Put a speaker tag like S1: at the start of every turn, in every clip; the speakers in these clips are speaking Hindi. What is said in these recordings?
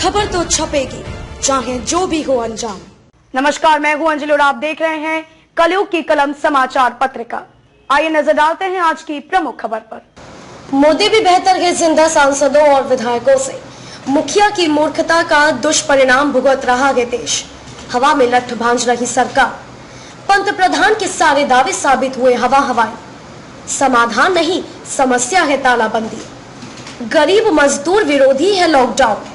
S1: खबर तो छपेगी, चाहे जो भी हो अंजाम।
S2: नमस्कार, मैं हूं अंजलि और आप देख रहे हैं कलयुग की कलम समाचार पत्रिका। आइए नजर डालते हैं आज की प्रमुख खबर पर।
S1: मोदी भी बेहतर है जिंदा सांसदों और विधायकों से, मुखिया की मूर्खता का दुष्परिणाम भुगत रहा है देश। हवा में लठ भांज रही सरकार, पंत प्रधान के सारे दावे साबित हुए हवा हवाई। समाधान नहीं, समस्या है तालाबंदी। गरीब मजदूर विरोधी है लॉकडाउन।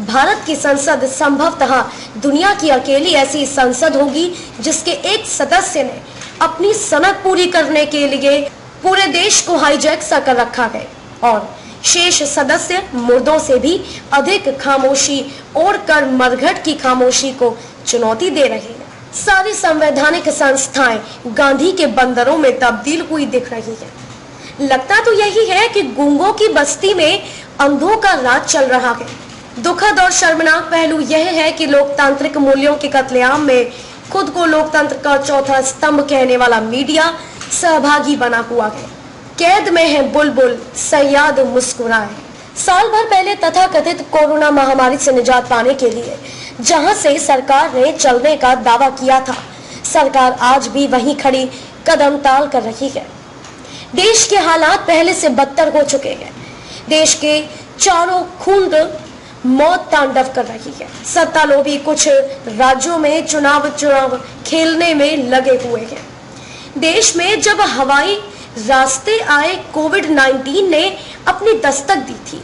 S1: भारत की संसद संभवतः दुनिया की अकेली ऐसी संसद होगी जिसके एक सदस्य ने अपनी सनद पूरी करने के लिए पूरे देश को हाईजैक सा कर रखा है और शेष सदस्य मुर्दों से भी अधिक खामोशी ओढ़ कर मरघट की खामोशी को चुनौती दे रहे हैं। सारी संवैधानिक संस्थाएं गांधी के बंदरों में तब्दील हुई दिख रही है। लगता तो यही है कि गूंगों की बस्ती में अंधों का राज चल रहा है। दुखद और शर्मनाक पहलू यह है कि लोकतांत्रिक मूल्यों के कत्लेआम में खुद को लोकतंत्र का चौथा स्तंभ कहने वाला मीडिया सहभागी बना हुआ है। कैद में है बुलबुल, सयाद मुस्कुराए। साल भर पहले तथाकथित कोरोना महामारी से निजात पाने के लिए जहां से सरकार ने चलने का दावा किया था, सरकार आज भी वहीं खड़ी कदम ताल कर रही है। देश के हालात पहले से बदतर हो चुके हैं। देश के चारों खूंद मौत तांडव कर रही है। सत्ता लोभी कुछ राज्यों में चुनाव खेलने में लगे हुए हैं। देश में जब हवाई रास्ते आए कोविड-19 ने अपनी दस्तक दी थी,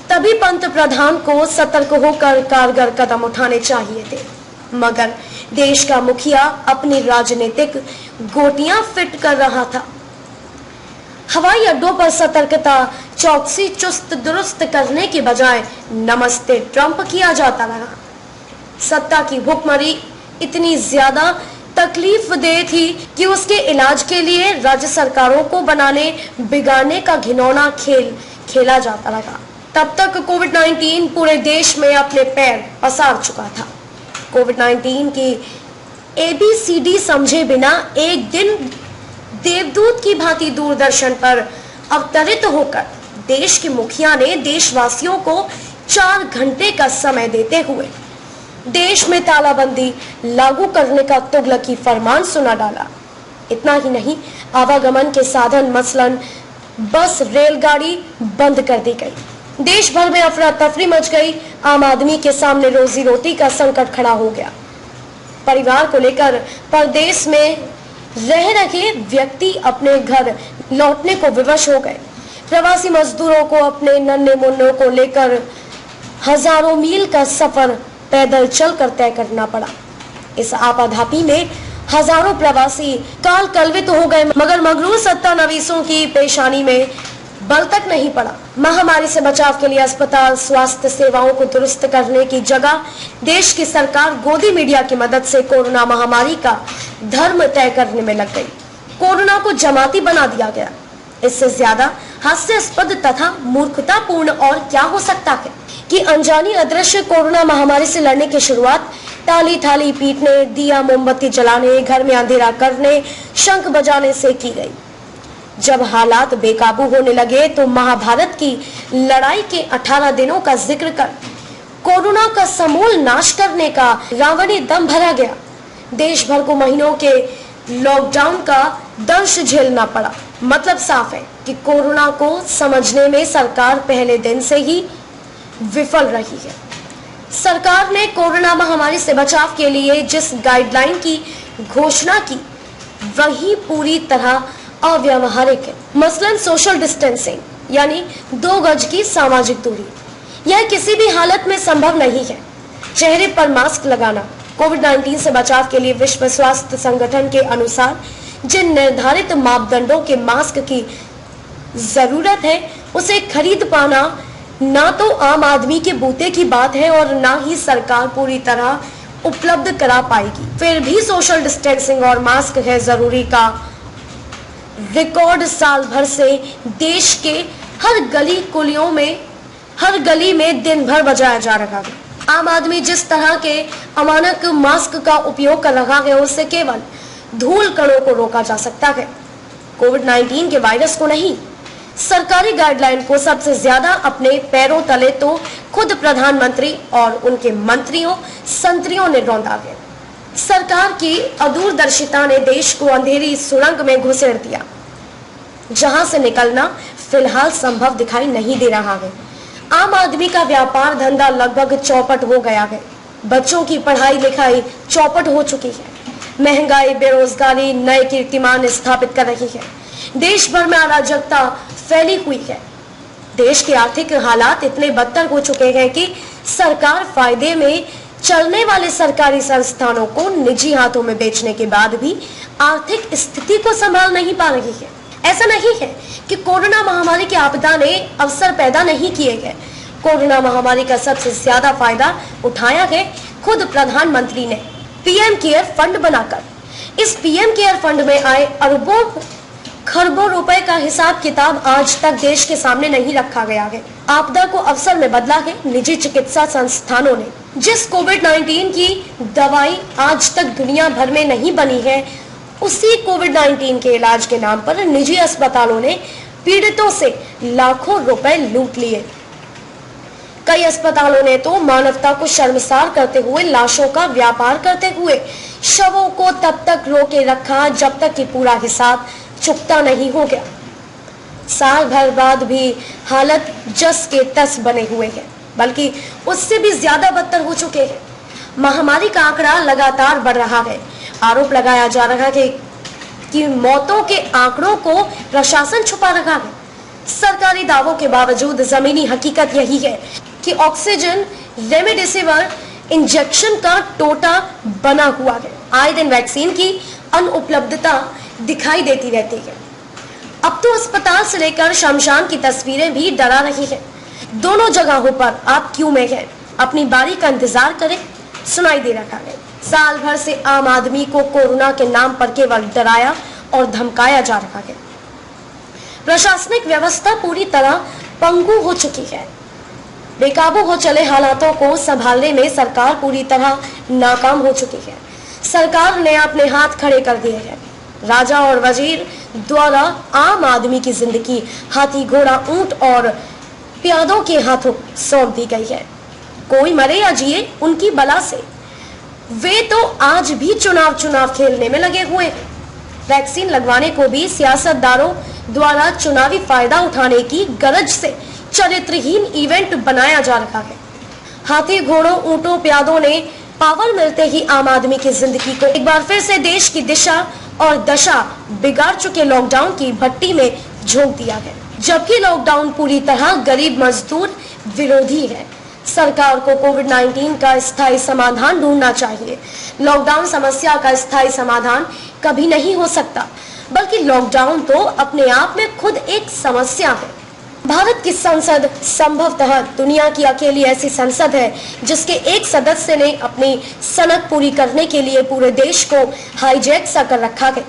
S1: तभी पंत प्रधान को सतर्क होकर कारगर कदम उठाने चाहिए थे। मगर देश का मुखिया अपनी राजनीतिक गोटियां फिट कर रहा था। हवाई अड्डों पर सतर्कता चौकसी चुस्त दुरुस्त करने के बजाय नमस्ते ट्रंप किया जाता रहा। सत्ता की भुखमरी इतनी ज्यादा तकलीफ दे थी कि उसके इलाज के लिए राज्य सरकारों को बनाने बिगाड़ने का घिनौना खेल खेला जाता रहा। तब तक कोविड-19 पूरे देश में अपने पैर पसार चुका था। कोविड-19 की ABCD समझे बिना एक दिन देवदूत की भांति दूरदर्शन पर अवतरित होकर देश के मुखिया ने देशवासियों को 4 घंटे का समय देते हुए देश में तालाबंदी लागू करने का तुगलकी फरमान सुना डाला। इतना ही नहीं, आवागमन के साधन मसलन बस, रेलगाड़ी बंद कर दी गई। देश भर में अफरा तफरी मच गई। आम आदमी के सामने रोजी रोटी का संकट खड़ा हो गया। परिवार को लेकर परदेश में रह रहे व्यक्ति अपने घर लौटने को विवश हो गए। प्रवासी मजदूरों को अपने नन्हे मुन्नों को लेकर हजारों मील का सफर पैदल चलकर तय करना पड़ा। इस आपाधापी में हजारों प्रवासी काल कलवित हो गए, मगर मगरूर सत्तानवीसों की पेशानी में बल तक नहीं पड़ा। महामारी से बचाव के लिए अस्पताल, स्वास्थ्य सेवाओं को दुरुस्त करने की जगह देश की सरकार गोदी मीडिया की मदद से कोरोना महामारी का धर्म तय करने में लग गई। कोरोना को जमाती बना दिया गया। इससे ज्यादा हास्यास्पद तथा मूर्खतापूर्ण और क्या हो सकता है कि अनजानी अदृश्य कोरोना महामारी से लड़ने की शुरुआत ताली थाली पीटने, दिया मोमबत्ती जलाने, घर में अंधेरा करने, शंख बजाने से की गई। जब हालात बेकाबू होने लगे तो महाभारत की लड़ाई के 18 दिनों का जिक्र कर कोरोना का समूल नाश करने का रावणी दम भरा गया। देश भर को महीनों के लॉकडाउन का दंश झेलना पड़ा। मतलब साफ है कि कोरोना को समझने में सरकार पहले दिन से ही विफल रही है। सरकार ने कोरोना महामारी से बचाव के लिए जिस गाइडलाइन की घोषणा की, वही पूरी तरह अव्यावहारिक है। मसलन सोशल डिस्टेंसिंग यानी 2 गज की सामाजिक दूरी, यह किसी भी हालत में संभव नहीं है। चेहरे पर मास्क लगाना कोविड-19 से बचाव के लिए विश्व स्वास्थ्य संगठन के अनुसार जिन निर्धारित मापदंडों के मास्क की जरूरत है, उसे खरीद पाना ना तो आम आदमी के बूते की बात है और ना ही सरकार पूरी तरह उपलब्ध करा पाएगी। फिर भी सोशल डिस्टेंसिंग और मास्क है जरूरी का रिकॉर्ड साल भर से देश के हर गली में दिन भर बजाया जा रहा है। आम आदमी जिस तरह के अमानक मास्क का उपयोग कर रहा है, उससे केवल धूल कणों को रोका जा सकता है, कोविड-19 के वायरस को नहीं। सरकारी गाइडलाइन को सबसे ज्यादा अपने पैरों तले तो खुद प्रधानमंत्री और उनके मंत्रियों संतरियों ने रौंदा है। सरकार की अदूरदर्शिता ने देश को अंधेरी सुरंग में घुसेड़ दिया, जहां से निकलना फिलहाल संभव दिखाई नहीं दे रहा है। आम आदमी का व्यापार धंधा लगभग चौपट हो गया है। बच्चों की पढ़ाई लिखाई चौपट हो चुकी है। महंगाई, बेरोजगारी नए कीर्तिमान स्थापित कर रही है। देश भर में अराजकता फैली हुई है। देश के आर्थिक हालात इतने बदतर हो चुके हैं कि सरकार फायदे में चलने वाले सरकारी संस्थानों को निजी हाथों में बेचने के बाद भी आर्थिक स्थिति को संभाल नहीं पा रही है। ऐसा नहीं है कि कोरोना महामारी की आपदा ने अवसर पैदा नहीं किए हैं। कोरोना महामारी का सबसे ज्यादा फायदा उठाया है खुद प्रधानमंत्री ने पीएम केयर फंड बनाकर। इस पीएम केयर फंड में आए अरबों खरबों रुपए का हिसाब किताब आज तक देश के सामने नहीं रखा गया है। आपदा को अवसर में बदला है निजी चिकित्सा संस्थानों ने। जिस कोविड-19 की दवाई आज तक दुनिया भर में नहीं बनी है, उसी कोविड-19 के इलाज के नाम पर निजी अस्पतालों ने पीड़ितों से लाखों रुपए लूट लिए। कई अस्पतालों ने तो मानवता को शर्मसार करते हुए लाशों का व्यापार करते हुए शवों को तब तक रोके रखा जब तक कि पूरा हिसाब चुकता नहीं हो गया। साल भर बाद भी हालत जस के तस बने हुए हैं, बल्कि उससे भी ज्यादा बदतर हो चुके हैं। महामारी का आंकड़ा लगातार बढ़ रहा है। आरोप लगाया जा रहा है कि मौतों के आंकड़ों को प्रशासन छुपा रहा है। सरकारी दावों के बावजूद जमीनी हकीकत यही है कि ऑक्सीजन, रेमडेसिविर इंजेक्शन का टोटा बना हुआ है। आए दिन वैक्सीन की अनुपलब्धता दिखाई देती रहती है। अब तो अस्पताल से लेकर शमशान की तस्वीरें भी डरा रही है। दोनों जगहों पर आप क्यों में हैं? अपनी बारी का इंतजार करें, सुनाई दे रहा है। साल भर से आम आदमी को कोरोना के नाम पर केवल डराया और धमकाया जा रहा है। प्रशासनिक व्यवस्था पूरी तरह पंगु हो चुकी है। बेकाबू हो चले हालातों को संभालने में सरकार पूरी तरह नाकाम हो चुकी है। सरकार ने अपने हाथ खड़े कर दिए हैं। राजा और वजीर द्वारा आम आदमी की जिंदगी हाथी, घोड़ा, ऊंट और प्यादों के हाथों सौंप दी गई है। कोई मरे या जिए उनकी बला से। वे तो आज भी चुनाव खेलने में लगे हुए हैं। वैक्सीन लगवाने को भी सियासतदारों द्वारा चुनावी फायदा उठाने की गरज से चरित्रहीन इवेंट बनाया जा रहा है। हाथी, घोड़ों, ऊंटों, प्यादों ने पावर मिलते ही आम आदमी की जिंदगी को एक बार फिर से देश की दिशा और दशा बिगाड़ चुके लॉकडाउन की भट्टी में झोंक दिया है। जबकि लॉकडाउन पूरी तरह गरीब मजदूर विरोधी है। सरकार को कोविड-19 का स्थायी समाधान ढूंढना चाहिए। लॉकडाउन समस्या का स्थायी समाधान कभी नहीं हो सकता, बल्कि लॉकडाउन तो अपने आप में खुद एक समस्या है। भारत की संसद संभवतः दुनिया की अकेली ऐसी संसद है जिसके एक सदस्य ने अपनी सनक पूरी करने के लिए पूरे देश को हाईजैक सा कर रखा है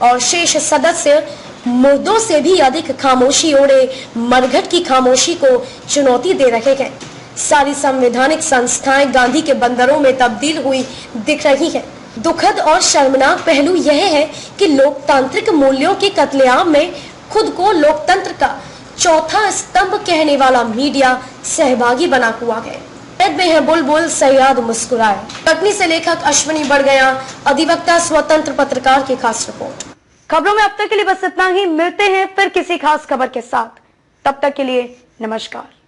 S1: और शेष सदस्य मुर्दों से भी अधिक खामोशी ओढ़े मरघट की खामोशी को चुनौती दे रहे हैं। सारी संवैधानिक संस्थाएं गांधी के बंदरों में तब्दील हुई दिख रही है। दुखद और शर्मनाक पहलू यह है कि लोकतांत्रिक मूल्यों के कत्लेआम में खुद को लोकतंत्र का चौथा स्तंभ कहने वाला मीडिया सहभागी बना हुआ है। कैद में है बुलबुल, सयाद मुस्कुराए। कटनी से लेखक अश्विनी बढ़ गया, अधिवक्ता स्वतंत्र पत्रकार की खास रिपोर्ट।
S2: खबरों में अब तक के लिए बस इतना ही। मिलते हैं फिर किसी खास खबर के साथ। तब तक के लिए नमस्कार।